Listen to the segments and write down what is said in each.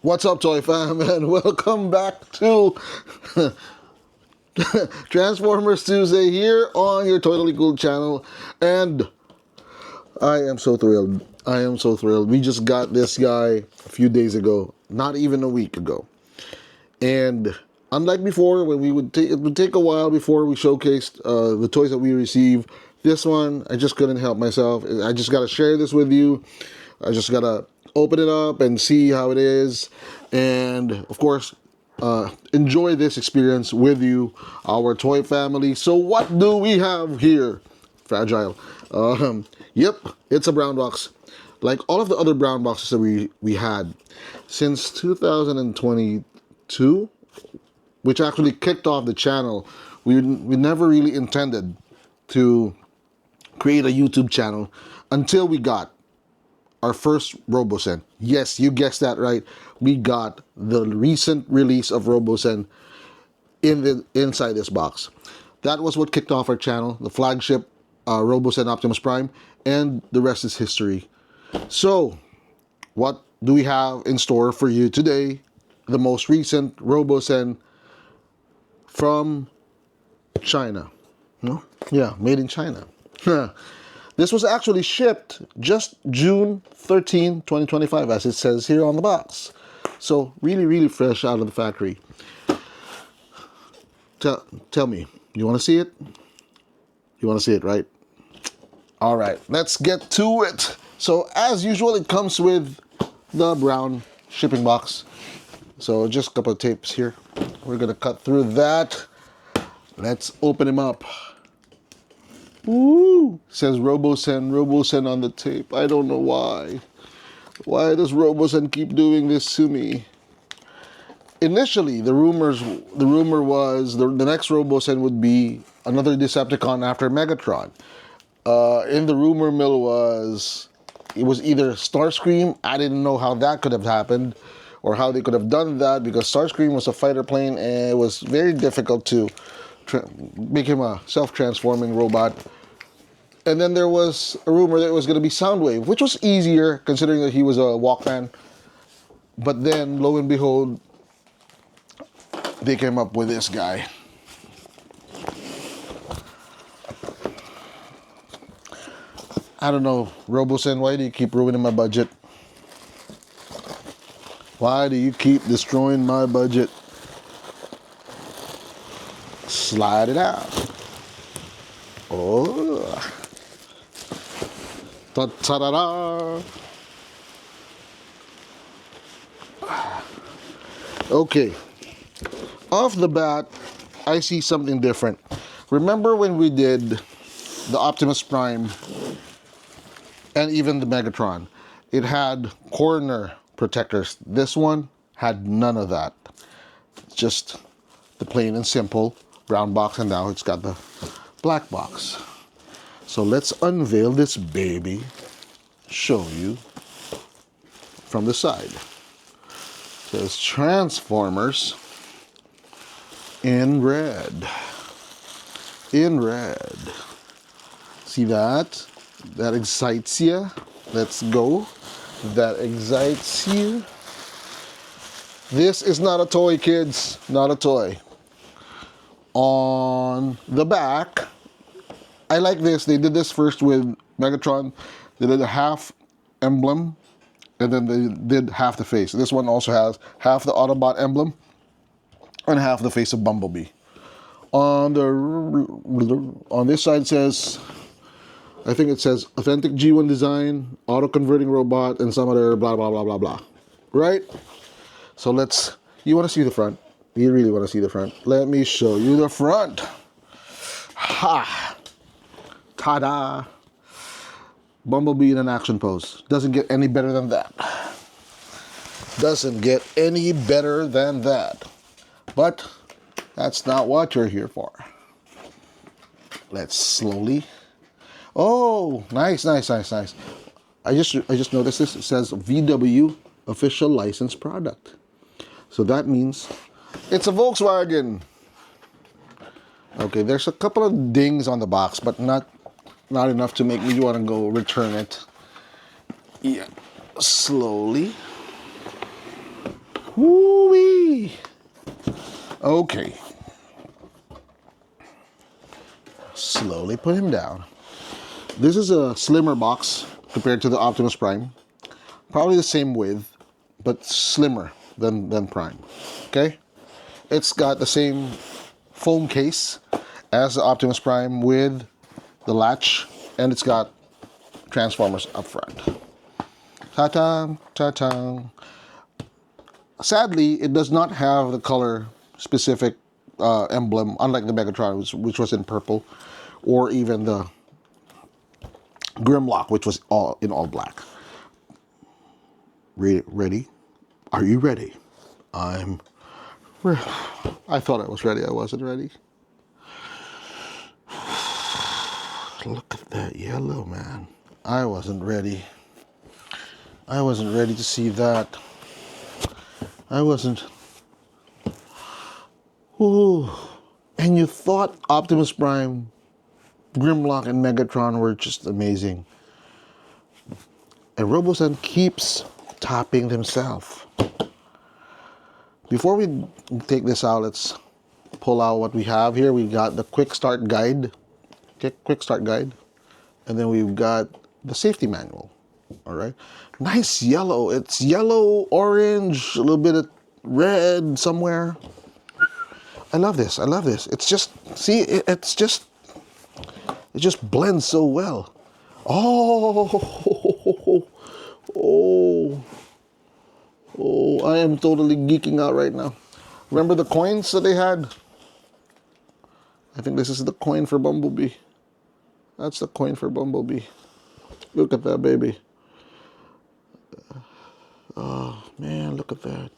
What's up, Toy Fam, and welcome back to Transformers Tuesday here on your Totally Cool channel. And I am so thrilled. I am so thrilled. We just got this guy a few days ago, not even a week ago. And unlike before, when it would take a while before we showcased the toys that we receive. This one, I just couldn't help myself. I just got to share this with you. I just got to open it up and see how it is. And, of course, enjoy this experience with you, our toy family. So what do we have here? Fragile. Yep, it's a brown box. Like all of the other brown boxes that we had since 2022, which actually kicked off the channel. We never really intended to create a YouTube channel until we got our first Robosen. Yes, you guessed that right. We got the recent release of Robosen inside this box. That was what kicked off our channel, the flagship Robosen Optimus Prime, and the rest is history. So, what do we have in store for you today? The most recent Robosen from China. No? Yeah, made in China. This was actually shipped just June 13, 2025, as it says here on the box. So, really, really fresh out of the factory. Tell me, you want to see it? You want to see it, right? All right, let's get to it. So, as usual, it comes with the brown shipping box. So, just a couple of tapes here. We're going to cut through that. Let's open him up. Ooh, says Robosen on the tape. I don't know why. Why does Robosen keep doing this to me? Initially, the rumor was the next Robosen would be another Decepticon after Megatron. In the rumor mill it was either Starscream. I didn't know how that could have happened or how they could have done that, because Starscream was a fighter plane and it was very difficult to make him a self-transforming robot. And then there was a rumor that it was going to be Soundwave, which was easier considering that he was a Walkman. But then, lo and behold, they came up with this guy. I don't know, Robosen, why do you keep ruining my budget? Why do you keep destroying my budget? Slide it out. Oh. Ta-da-da. Okay. Off the bat, I see something different. Remember when we did the Optimus Prime and even the Megatron? It had corner protectors. This one had none of that. Just the plain and simple brown box, and now it's got the black box. So let's unveil this baby, show you from the side. It says Transformers in red. In red. See that? That excites you. Let's go. That excites you. This is not a toy, kids. Not a toy. On the back, I like this. They did this first with Megatron. They did a half emblem, and then they did half the face. This one also has half the Autobot emblem and half the face of Bumblebee. On this side says, I think it says authentic G1 design, auto converting robot, and some other blah blah blah blah blah. Right? So you want to see the front? You really want to see the front? Let me show you the front. Ha! Ta-da! Bumblebee in an action pose. Doesn't get any better than that. Doesn't get any better than that. But that's not what you're here for. Let's slowly. Oh, nice. I just noticed this. It says VW official licensed product. So that means it's a Volkswagen. Okay, there's a couple of dings on the box, but not enough to make me want to go return it. Yeah, slowly. Okay. Slowly put him down. This is a slimmer box compared to the Optimus Prime. Probably the same width, but slimmer than Prime. Okay? It's got the same foam case as the Optimus Prime with the latch, and it's got Transformers up front. Ta-ta, ta-ta. Sadly, it does not have the color specific emblem, unlike the Megatron, which was in purple, or even the Grimlock, which was in all black. Ready? Are you ready? I'm ready. I thought I was ready. I wasn't ready. Look at that yellow, man. I wasn't ready. I wasn't ready to see that. I wasn't. Ooh. And you thought Optimus Prime, Grimlock, and Megatron were just amazing. And Robosen keeps topping himself. Before we take this out, let's pull out what we have here. We got the quick start guide. Quick start guide. And then we've got the safety manual. All right. Nice yellow. It's yellow, orange, a little bit of red somewhere. I love this. I love this. It's just, see, it just blends so well. Oh, I am totally geeking out right now. Remember the coins that they had? I think this is the coin for Bumblebee. That's the coin for Bumblebee. Look at that, baby. Oh, man, look at that.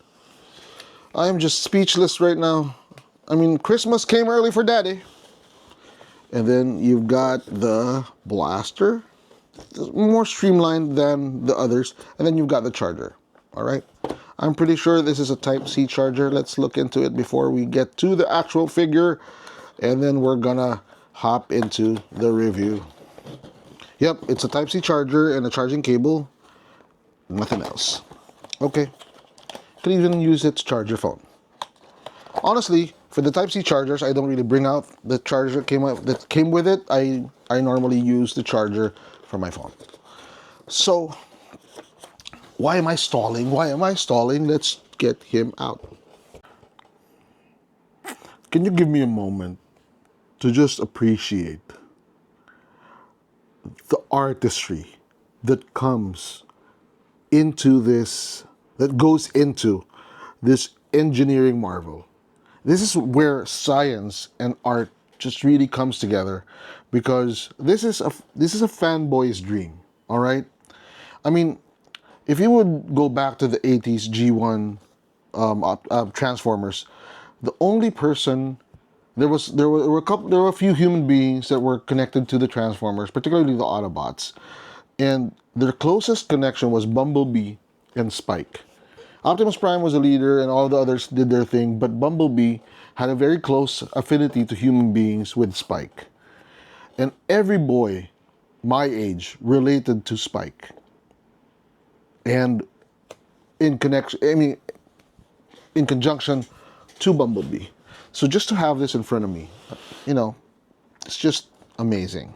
I am just speechless right now. I mean, Christmas came early for Daddy. And then you've got the blaster. It's more streamlined than the others. And then you've got the charger. All right. I'm pretty sure this is a Type-C charger. Let's look into it before we get to the actual figure. And then we're gonna hop into the review. Yep, it's a Type-C charger and a charging cable. Nothing else. Okay. Could even use its charger phone. Honestly, for the Type-C chargers, I don't really bring out the charger that came with it. I normally use the charger for my phone. So, why am I stalling? Why am I stalling? Let's get him out. Can you give me a moment to just appreciate the artistry that comes into this, that goes into this engineering marvel? This is where science and art just really comes together, because this is a fanboy's dream. All right. I mean, if you would go back to the 80s G1 Transformers, the only person there were a few human beings that were connected to the Transformers, particularly the Autobots, and their closest connection was Bumblebee and Spike. Optimus Prime was a leader and all the others did their thing, but Bumblebee had a very close affinity to human beings with Spike. And every boy my age related to Spike. And in conjunction to Bumblebee. So just to have this in front of me, it's just amazing.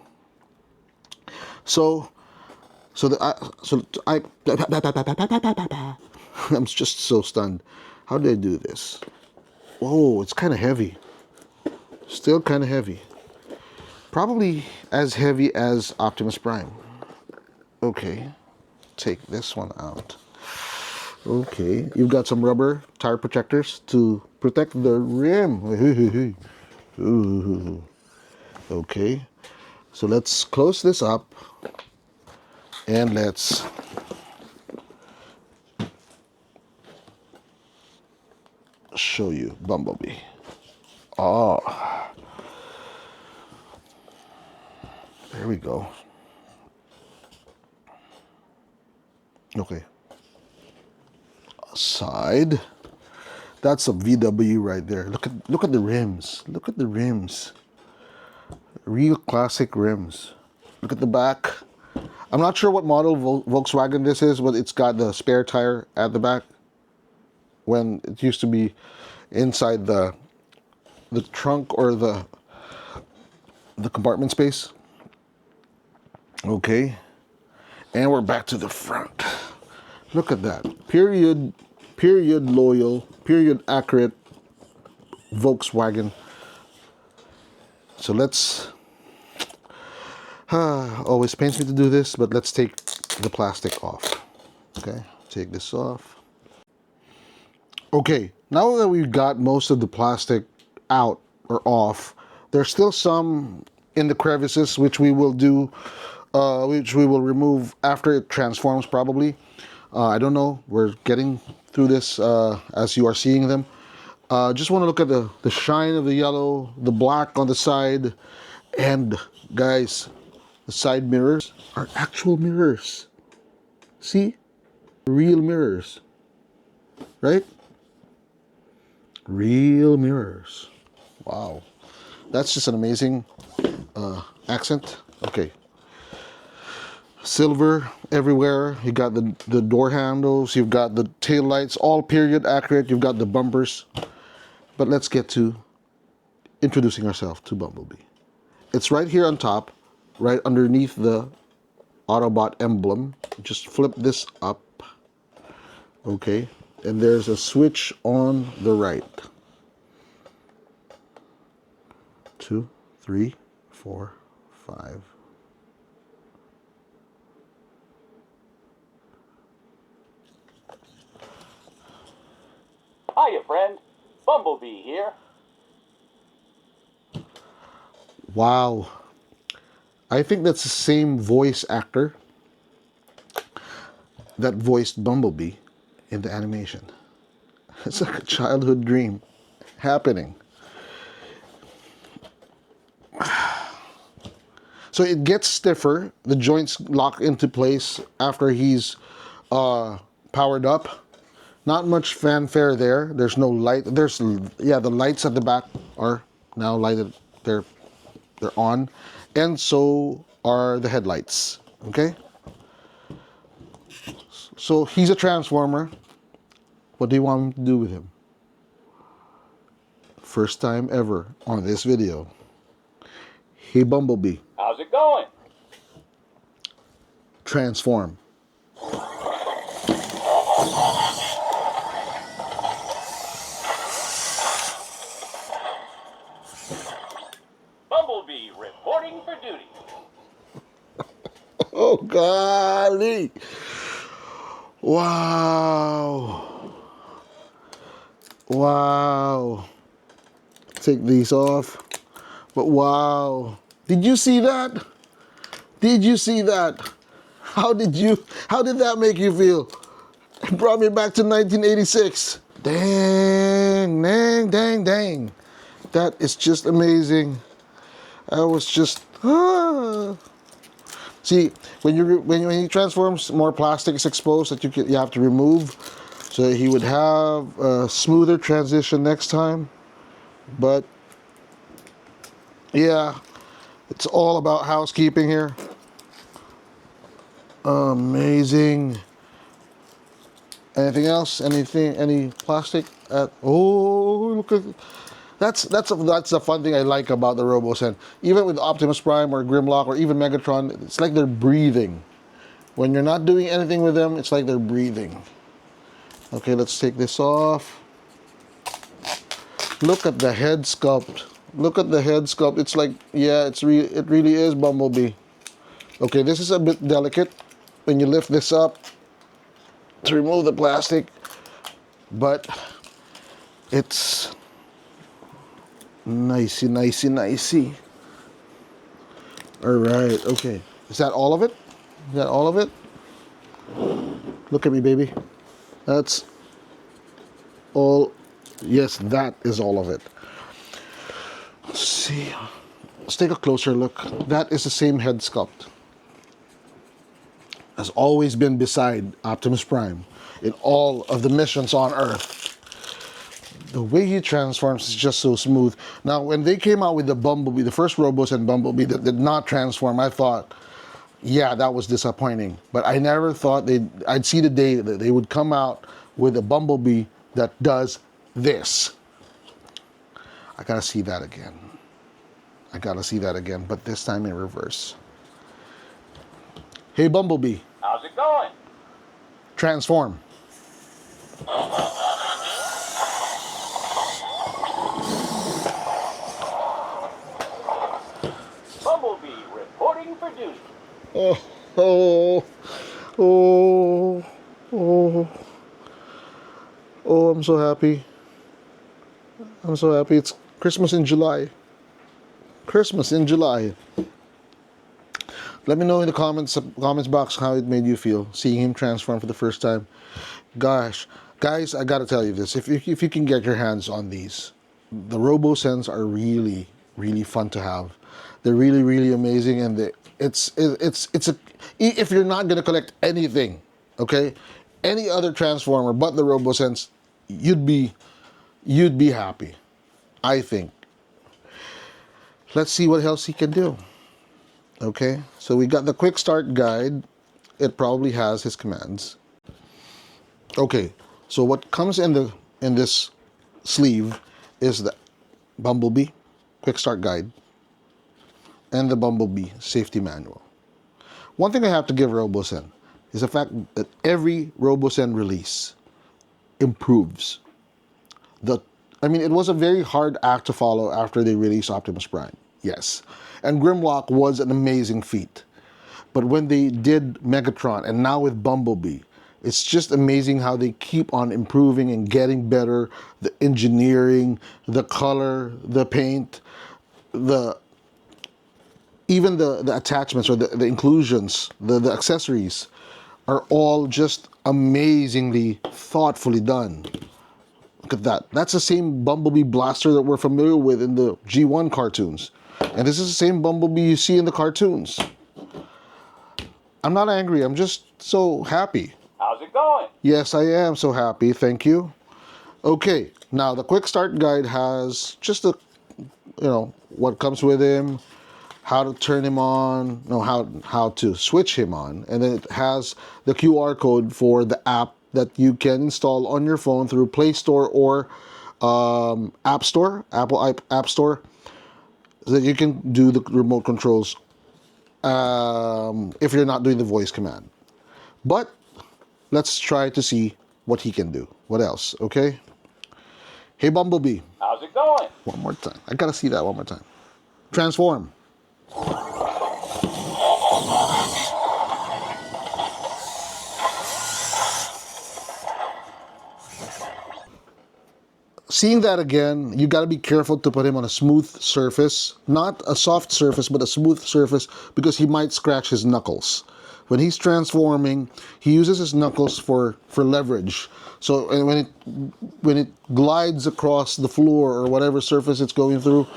I'm just so stunned. How did I do this? Whoa, it's kind of heavy. Still kind of heavy. Probably as heavy as Optimus Prime. Okay, take this one out. Okay, you've got some rubber tire protectors to protect the rim. Ooh. Okay, so let's close this up and let's show you Bumblebee. Oh, there we go. Okay. Side. That's a VW right there. Look at the rims. Look at the rims. Real classic rims. Look at the back. I'm not sure what model Volkswagen this is, but it's got the spare tire at the back, when it used to be inside the the trunk or the compartment space. Okay, and we're back to the front. Look at that. Period loyal, period accurate Volkswagen. So let's, always pains me to do this, but let's take the plastic off. Okay, take this off. Okay, now that we've got most of the plastic out or off, there's still some in the crevices, which we will do, which we will remove after it transforms probably. I don't know, we're getting through this as you are seeing them. Just want to look at the shine of the yellow, the black on the side, and guys, the side mirrors are actual mirrors. See? Real mirrors. Right? Real mirrors. Wow. That's just an amazing accent. Okay. Silver everywhere. You got the door handles. You've got the tail lights, all period accurate. You've got the bumpers. But let's get to introducing ourselves to Bumblebee. It's right here on top, right underneath the Autobot emblem. Just flip this up. Okay. And there's a switch on the right. 2, 3, 4, 5. Hiya, friend. Bumblebee here. Wow. I think that's the same voice actor that voiced Bumblebee in the animation. It's like a childhood dream happening. So it gets stiffer. The joints lock into place after he's powered up. Not much fanfare there. There's no light. There's, the lights at the back are now lighted. They're on, and so are the headlights. Okay. So he's a transformer. What do you want me to do with him? First time ever on this video. Hey Bumblebee. How's it going? Transform. Bumblebee reporting for duty. Oh golly. Wow. Wow. Take these off. But wow. Did you see that? Did you see that? How did that make you feel? It brought me back to 1986. Dang, dang, dang, dang. That is just amazing. I was just, See, when he transforms, more plastic is exposed that you have to remove. So he would have a smoother transition next time. But yeah, it's all about housekeeping here. Amazing. Anything else? Any plastic? Oh, look at that's a fun thing I like about the Robosen. Even with Optimus Prime or Grimlock or even Megatron, it's like they're breathing. When you're not doing anything with them, it's like they're breathing. Okay, let's take this off. Look at the head sculpt. Look at the head sculpt. It's like, yeah, it really is Bumblebee. Okay, this is a bit delicate when you lift this up to remove the plastic, but it's nicey, nicey, nicey. All right, okay. Is that all of it? Is that all of it? Look at me, baby. That's all. Yes, that is all of it. Let's see. Let's take a closer look. That is the same head sculpt. Has always been beside Optimus Prime in all of the missions on Earth. The way he transforms is just so smooth. Now, when they came out with the Bumblebee, the first Robosen Bumblebee that did not transform, I thought, yeah, that was disappointing. But I never thought I'd see the day that they would come out with a Bumblebee that does this. I gotta see that again. I gotta see that again, but this time in reverse. Hey, Bumblebee, How's it going? transform. Bumblebee reporting for duty. Oh, oh, oh, oh, oh, I'm so happy. I'm so happy. It's Christmas in July. Christmas in July. Let me know in the comments box how it made you feel seeing him transform for the first time. Gosh, guys, I gotta tell you this: if you can get your hands on these, the Robosens are really really fun to have. They're really really amazing, and it's a if you're not gonna collect anything, okay, any other Transformer but the Robosens, you'd be happy. I think. Let's see what else he can do. Okay, so we got the quick start guide. It probably has his commands. Okay, so what comes in this sleeve is the Bumblebee quick start guide and the Bumblebee safety manual. One thing I have to give Robosen is the fact that every Robosen release improves. The I mean, it was a very hard act to follow after they released Optimus Prime. Yes, and Grimlock was an amazing feat. But when they did Megatron and now with Bumblebee, it's just amazing how they keep on improving and getting better. The engineering, the color, the paint, the even the attachments or the inclusions, the accessories are all just amazingly thoughtfully done. Look at that. That's the same Bumblebee blaster that we're familiar with in the G1 cartoons. And this is the same Bumblebee you see in the cartoons. I'm not angry. I'm just so happy. How's it going? Yes, I am so happy. Thank you. Okay, now the quick start guide has just what comes with him, how to turn him on, no, how to switch him on, and then it has the QR code for the app that you can install on your phone through Play Store or App Store, Apple App Store, so that you can do the remote controls if you're not doing the voice command. But let's try to see what he can do. What else? Okay. Hey, Bumblebee. How's it going? One more time. I gotta see that one more time. Transform. Seeing that again, you gotta be careful to put him on a smooth surface. Not a soft surface, but a smooth surface, because he might scratch his knuckles. When he's transforming, he uses his knuckles for leverage. So and when it glides across the floor or whatever surface it's going through,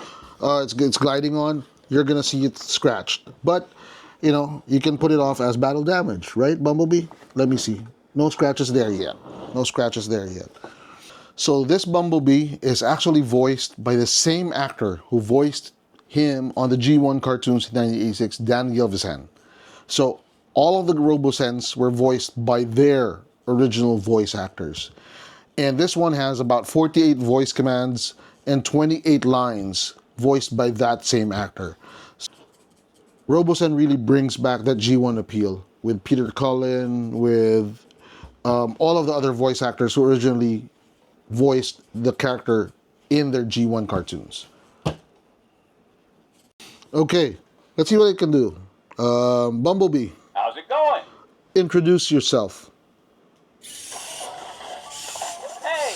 it's gliding on, you're gonna see it scratched. But you can put it off as battle damage, right, Bumblebee? Let me see. No scratches there yet. No scratches there yet. So this Bumblebee is actually voiced by the same actor who voiced him on the G1 cartoons in 1986, Dan Gilvezan. So all of the Robosens were voiced by their original voice actors. And this one has about 48 voice commands and 28 lines voiced by that same actor. Robosen really brings back that G1 appeal with Peter Cullen, with all of the other voice actors who originally voiced the character in their G1 cartoons. Okay, let's see what it can do. Bumblebee, How's it going? introduce yourself. Hey,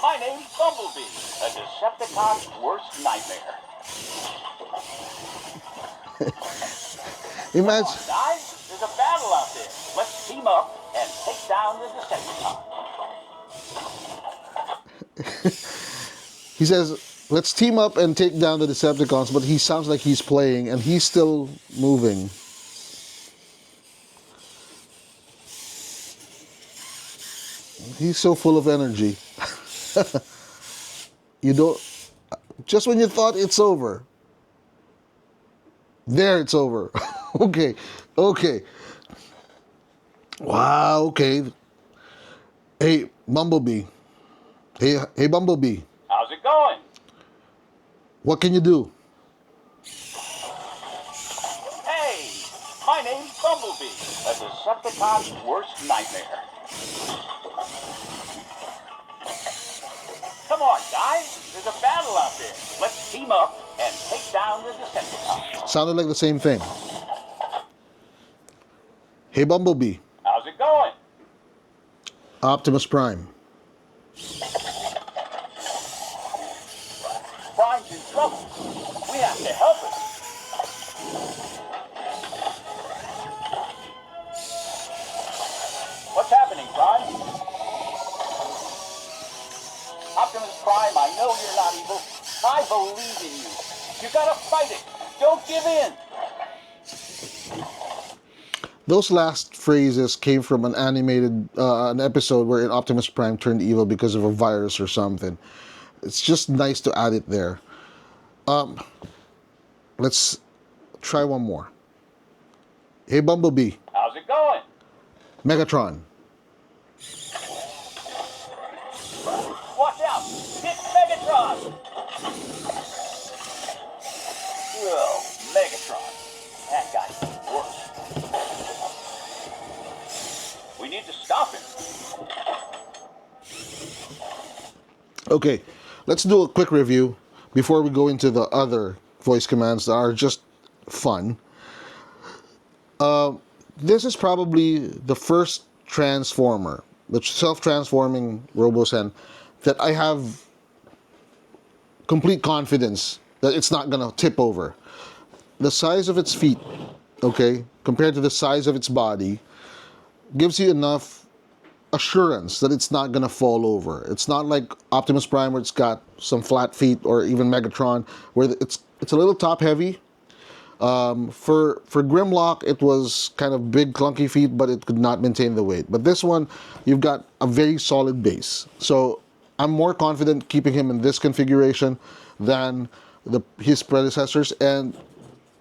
my name's Bumblebee, a Decepticon's worst nightmare. Imagine. Come on, guys, there's a battle out there. Let's team up and take down the Decepticon. He says, let's team up and take down the Decepticons, but he sounds like he's playing and he's still moving. He's so full of energy. You don't, just when you thought it's over, there it's over. Okay. Wow, okay. Hey, Bumblebee. Hey, Bumblebee. How's it going? What can you do? Hey, my name's Bumblebee, a Decepticon's worst nightmare. Come on, guys. There's a battle out there. Let's team up and take down the Decepticons. Sounded like the same thing. Hey Bumblebee, How's it going? Optimus Prime. Prime's in trouble. We have to help him. What's happening, Prime? Optimus Prime, I know you're not evil. I believe in you. You gotta fight it. Don't give in. Those last phrases came from an animated an episode where Optimus Prime turned evil because of a virus or something. It's just nice to add it there. Let's try one more. Hey Bumblebee, How's it going? Megatron. Watch out! It's Megatron! Oh, Megatron. That guy's the worst. We need to stop him. Okay, let's do a quick review before we go into the other voice commands that are just fun. This is probably the first Transformer, the self-transforming Robosen, that I have complete confidence that it's not gonna tip over. The size of its feet, okay, compared to the size of its body, gives you enough assurance that it's not gonna fall over. It's not like Optimus Prime where it's got some flat feet, or even Megatron where it's a little top heavy. For Grimlock, it was kind of big, clunky feet, but it could not maintain the weight. But this one, you've got a very solid base. So I'm more confident keeping him in this configuration than his predecessors, and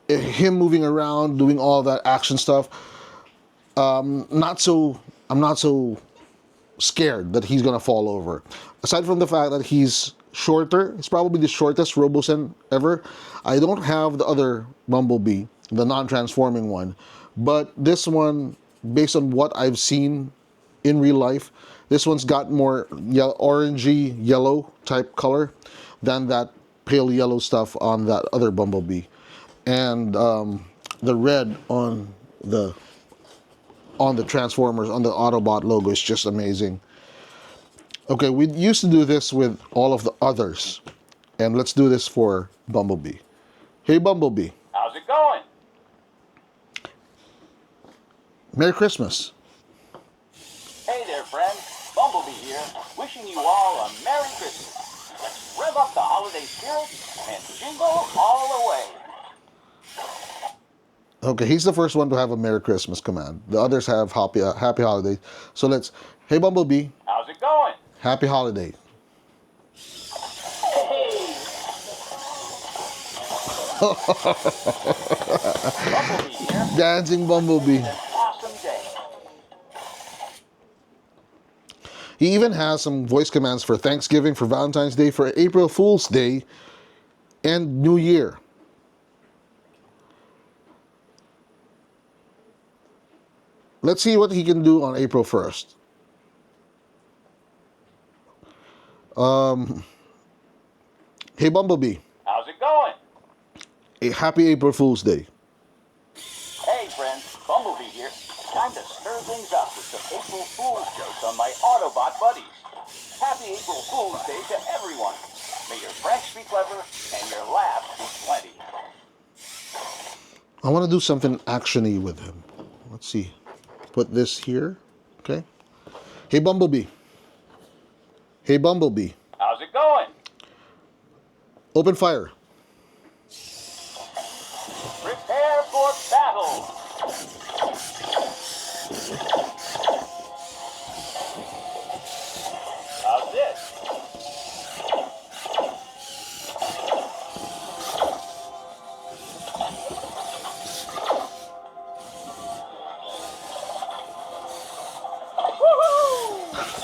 him moving around, doing all that action stuff. I'm not so scared that he's gonna fall over. Aside from the fact that he's shorter, it's probably the shortest Robosen ever. I don't have the other Bumblebee, the non-transforming one, but this one, based on what I've seen in real life, this one's got more orangey yellow type color than that pale yellow stuff on that other Bumblebee, and the red on the Transformers, on the Autobot logo, is just amazing. Okay, we used to do this with all of the others, and let's do this for Bumblebee. Hey Bumblebee, How's it going? Merry Christmas. Hey there, friends. Bumblebee here, wishing you all a Merry Christmas. Let's rev up the holiday spirit and jingle all the way. Okay, he's the first one to have a Merry Christmas command. The others have Happy Holidays. So let's, hey Bumblebee, How's it going? Happy Holiday. Hey! Bumblebee here. Dancing Bumblebee. An awesome day. He even has some voice commands for Thanksgiving, for Valentine's Day, for April Fool's Day, and New Year. Let's see what he can do on April 1st. Hey Bumblebee, How's it going? a happy April Fool's Day. Hey, friends. Bumblebee here. Time to stir things up with some April Fool's jokes on my Autobot buddies. Happy April Fool's Day to everyone. May your pranks be clever and your laughs be plenty. I want to do something action-y with him. Let's see. Put this here. Okay. Hey Bumblebee. Hey Bumblebee. How's it going? Open fire. Prepare for battle. How's this? Woohoo!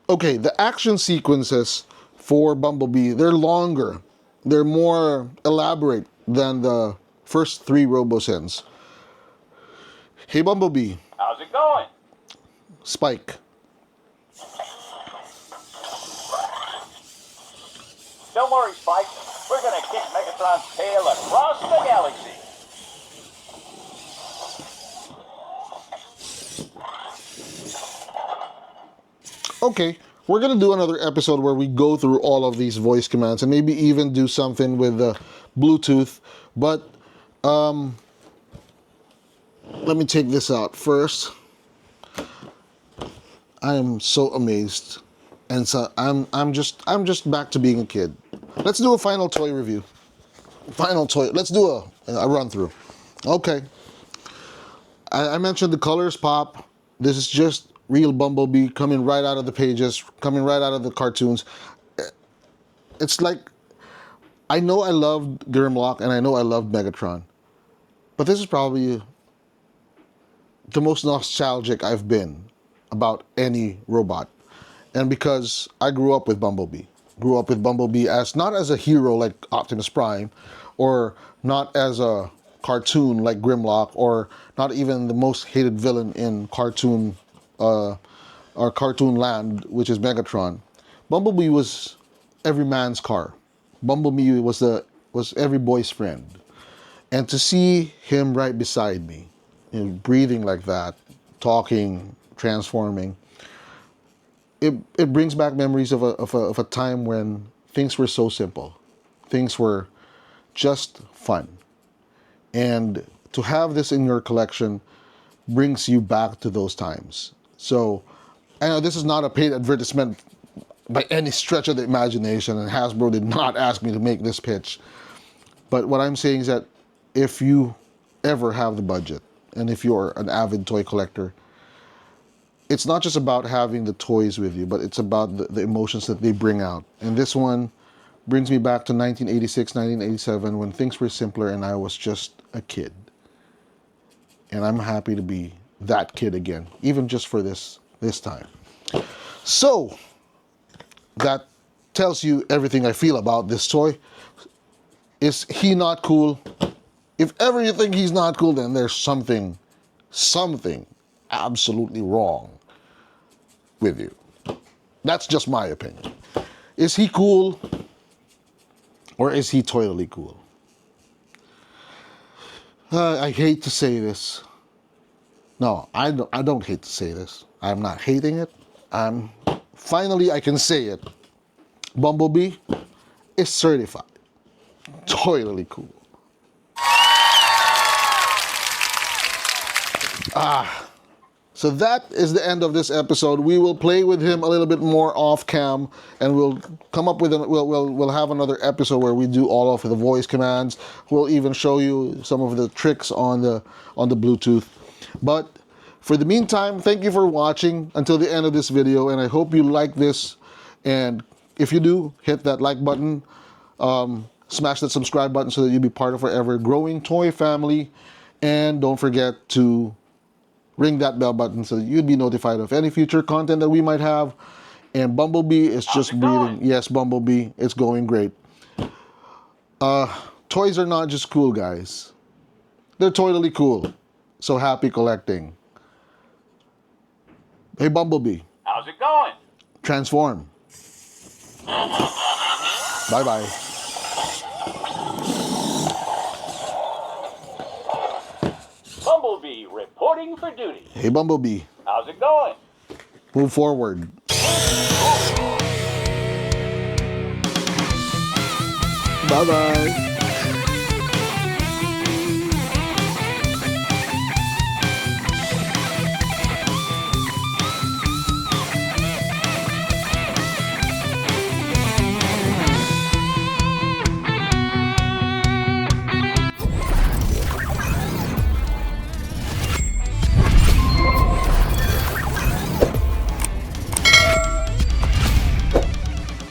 Okay, the action sequences for Bumblebee, they're longer. They're more elaborate than the first three Robosens. Hey Bumblebee, How's it going? Spike. Don't worry, Spike. We're gonna kick Megatron's tail across the galaxy. Okay, we're gonna do another episode where we go through all of these voice commands and maybe even do something with the Bluetooth. But let me take this out first. I am so amazed, and so I'm just back to being a kid. Let's do a final toy review. Final toy. Let's do a run through. Okay. I mentioned the colors pop. This is just real Bumblebee coming right out of the pages, coming right out of the cartoons. It's like, I know I loved Grimlock and I know I loved Megatron, but this is probably the most nostalgic I've been about any robot. And because I grew up with Bumblebee. Grew up with Bumblebee as not as a hero like Optimus Prime, or not as a cartoon like Grimlock, or not even the most hated villain in cartoon or cartoon land, which is Megatron. Bumblebee was every man's car. Bumblebee was every boy's friend. And to see him right beside me, you know, breathing like that, talking, transforming, it brings back memories of a time when things were so simple. Things were just fun. And to have this in your collection brings you back to those times. So I know this is not a paid advertisement by any stretch of the imagination, and Hasbro did not ask me to make this pitch. But what I'm saying is that if you ever have the budget, and if you're an avid toy collector, it's not just about having the toys with you, but it's about the emotions that they bring out. And this one brings me back to 1986, 1987, when things were simpler and I was just a kid. And I'm happy to be that kid again, even just for this time. So, that tells you everything I feel about this toy. Is he not cool? If ever you think he's not cool, then there's something absolutely wrong with you. That's just my opinion. Is he cool, or is he totally cool? I hate to say this. No, I don't hate to say this. I'm not hating it. Finally I can say it. Bumblebee is certified totally cool. So that is the end of this episode. We will play with him a little bit more off cam, and we'll come up with we'll have another episode where we do all of the voice commands. We'll even show you some of the tricks on the Bluetooth. But for the meantime, thank you for watching until the end of this video, and I hope you like this. And if you do, hit that like button, smash that subscribe button so that you'll be part of our ever growing toy family, and don't forget to ring that bell button so that you'd be notified of any future content that we might have. And Bumblebee is just breathing. Yes, Bumblebee, it's going great. Toys are not just cool, guys. They're totally cool. So happy collecting. Hey, Bumblebee. How's it going? Transform. Bye-bye. Bumblebee reporting for duty. Hey, Bumblebee. How's it going? Move forward. Bye-bye.